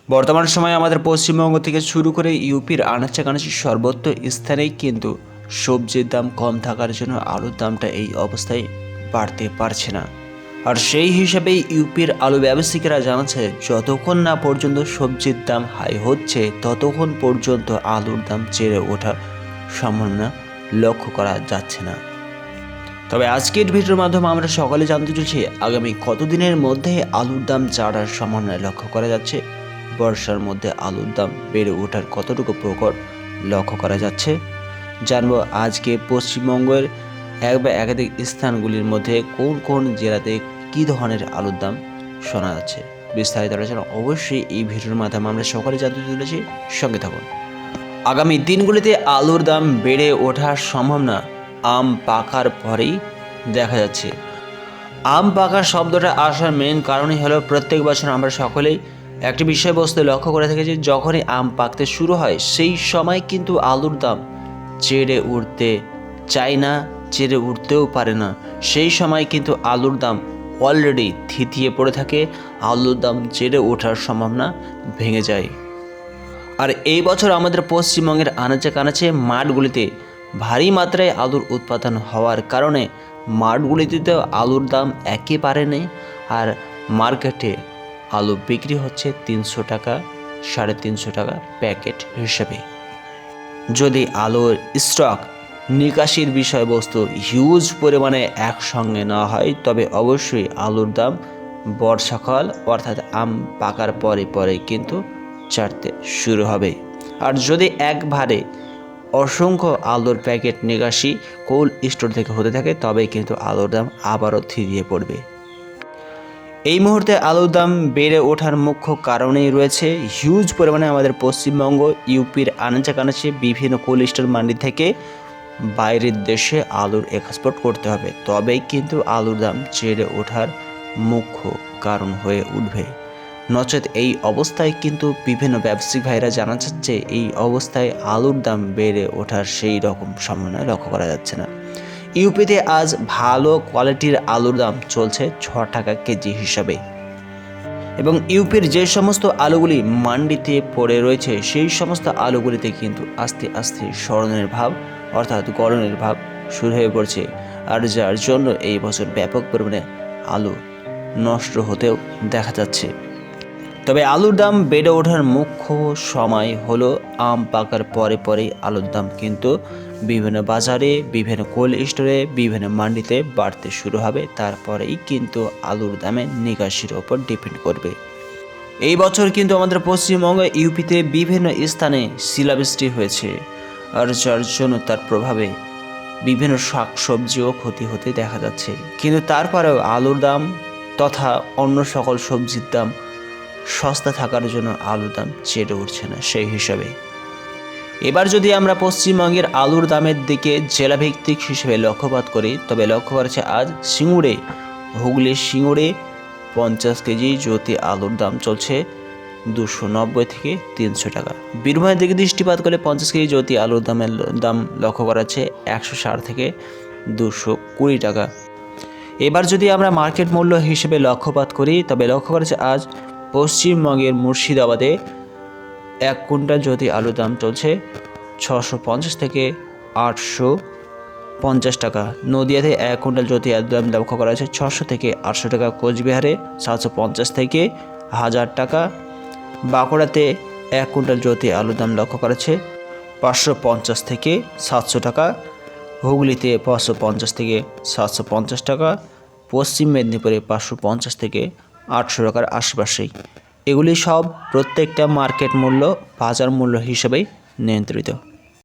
বর্তমান সময়ে আমাদের পশ্চিমবঙ্গ থেকে শুরু করে ইউপির আনাচে কানাচে সর্বত্র স্থানেই কিন্তু সবজির দাম কম থাকার জন্য আলুর দামটা এই অবস্থায় বাড়তে পারছে না। আর সেই হিসাবে ইউপির আলু ব্যবসায়ীরা জানাচ্ছে যতক্ষণ না পর্যন্ত সবজির দাম হাই হচ্ছে ততক্ষণ পর্যন্ত আলুর দাম চেড়ে ওঠার সম্ভাবনা লক্ষ্য করা যাচ্ছে না। তবে আজকের ভিডিওর মাধ্যমে আমরা সকলে জানতে চলছি আগামী কতদিনের মধ্যে আলুর দাম চড়ার সম্ভাবনা লক্ষ্য করা যাচ্ছে, বর্ষার মধ্যে আলুর দাম বেড়ে ওঠার কতটুকু প্রকট লক্ষ্য করা যাচ্ছে জানবো আজকে পশ্চিমবঙ্গের এক বা একাধিক স্থানগুলির মধ্যে কোন কোন জেলাতে কী ধরনের আলুর দাম শোনা যাচ্ছে। বিস্তারিত আলোচনা অবশ্যই এই ভিডিওর মাধ্যমে আমরা সকলে জানতে চলেছি, সঙ্গে থাকুন। আগামী দিনগুলিতে আলুর দাম বেড়ে ওঠার সম্ভাবনা আম পাকার পরেই দেখা যাচ্ছে। আম পাকা শব্দটা আসার মেন কারণই হলো প্রত্যেক বছর আমরা সকলেই একটি বিষয়বস্তু লক্ষ্য করে থাকি যে যখনই আম পাকতে শুরু হয় সেই সময় কিন্তু আলুর দাম চেড়ে উঠতে চায় না, চেড়ে উঠতেও পারে না। সেই সময় কিন্তু আলুর দাম অলরেডি থিতিয়ে পড়ে থাকে, আলুর দাম চেড়ে ওঠার সম্ভাবনা ভেঙে যায়। আর এই বছর আমাদের পশ্চিমবঙ্গের আনাচে কানাচে মাঠগুলিতে ভারী মাত্রায় আলুর উৎপাদন হওয়ার কারণে মাঠগুলিতে আলুর দাম একেবারে নেই। আর মার্কেটে আলু বিক্রি হচ্ছে 300 টাকা, 350 টাকা প্যাকেট হিসেবে। যদি আলুর স্টক নিকাশির বিষয়বস্তু হিউজ পরিমাণে একসঙ্গে না হয় তবে অবশ্যই আলুর দাম বর্ষাকাল অর্থাৎ আম পাকার পরে পরে কিন্তু ছাড়তে শুরু হবে। আর যদি একবারে অসংখ্য আলুর প্যাকেট নিকাশি কোল্ড স্টোর থেকে হতে থাকে তবে কিন্তু আলুর দাম আবারও থিতিয়ে পড়বে। এই মুহূর্তে আলুর দাম বেড়ে ওঠার মুখ্য কারণেই রয়েছে হিউজ পরিমাণে আমাদের পশ্চিমবঙ্গ ইউপির আনাচে কানাচে বিভিন্ন কোল্ড স্টোর মান্ডি থেকে বাইরের দেশে আলুর এক্সপোর্ট করতে হবে, তবেই কিন্তু আলুর দাম চেড়ে ওঠার মুখ্য কারণ হয়ে উঠবে। নচেত এই অবস্থায় কিন্তু বিভিন্ন ব্যবসায়িক ভাইরা জানাচ্ছেন যে এই অবস্থায় আলুর দাম বেড়ে ওঠার সেই রকম সম্ভাবনা লক্ষ্য করা যাচ্ছে না। ইউপিতে আজ ভালো কোয়ালিটির আলুর দাম চলছে 6 টাকা কেজি হিসাবে, এবং ইউপির যে সমস্ত আলুগুলি মান্ডিতে পড়ে রয়েছে সেই সমস্ত আলুগুলিতে কিন্তু আস্তে আস্তে সরণের ভাব অর্থাৎ গড়নের ভাব শুরু হয়ে পড়ছে। আর যার জন্য এই বছর ব্যাপক পরিমাণে আলু নষ্ট হতেও দেখা যাচ্ছে। তবে আলুর দাম বেড়ে ওঠার মুখ্য সময় হলো আম পাকার পরে পরেই আলুর দাম কিন্তু বিভিন্ন বাজারে, বিভিন্ন কোল্ড স্টোরে, বিভিন্ন মান্ডিতে বাড়তে শুরু হবে। তারপরেই কিন্তু আলুর দামে নিকাশির ওপর ডিপেন্ড করবে। এই বছর কিন্তু আমাদের পশ্চিমবঙ্গ ইউপিতে বিভিন্ন স্থানে শিলাবৃষ্টি হয়েছে, আর যার জন্য তার প্রভাবে বিভিন্ন শাকসবজিও ক্ষতি হতে দেখা যাচ্ছে। কিন্তু তারপরেও আলুর দাম তথা অন্য সকল সবজির দাম সস্তা থাকার জন্য আলুর দাম চেড়ে উঠছে না সেই হিসাবে। এবার যদি আমরা পশ্চিমবঙ্গের আলুর দামের দিকে জেলাভিত্তিক হিসেবে লক্ষ্যপাত করি তবে লক্ষ্য করেছে আজ সিঙ্গুরে, হুগলির সিঙ্গুরে 50 কেজি জ্যোতি আলুর দাম চলছে 290 থেকে 300 টাকা। বীরভূমের দিকে দৃষ্টিপাত করলে 50 কেজি জ্যোতি আলুর দাম লক্ষ্য করা যাচ্ছে 160 থেকে 220 টাকা। এবার যদি আমরা মার্কেট মূল্য হিসেবে লক্ষ্যপাত করি তবে লক্ষ্য করেছে আজ পশ্চিমবঙ্গের মুর্শিদাবাদে 1 কুইন্টাল জ্যোতি আলুর দাম চলছে 650 থেকে 850 টাকা। নদিয়াতে 1 কুইন্টাল জ্যোতি আলুর দাম লক্ষ্য করা হয়েছে 600 থেকে 800 টাকা। কোচবিহারে 750 থেকে 1000 টাকা। বাঁকুড়াতে 1 কুইন্টাল জ্যোতি আলুর দাম লক্ষ্য করা হচ্ছে 550 থেকে 700 টাকা। হুগলিতে 550 থেকে 750 টাকা। পশ্চিম মেদিনীপুরে 550 থেকে 800 টাকার আশেপাশেই। এগুলি সব প্রত্যেকটা মার্কেট মূল্য বাজার মূল্য হিসেবেই নিয়ন্ত্রিত।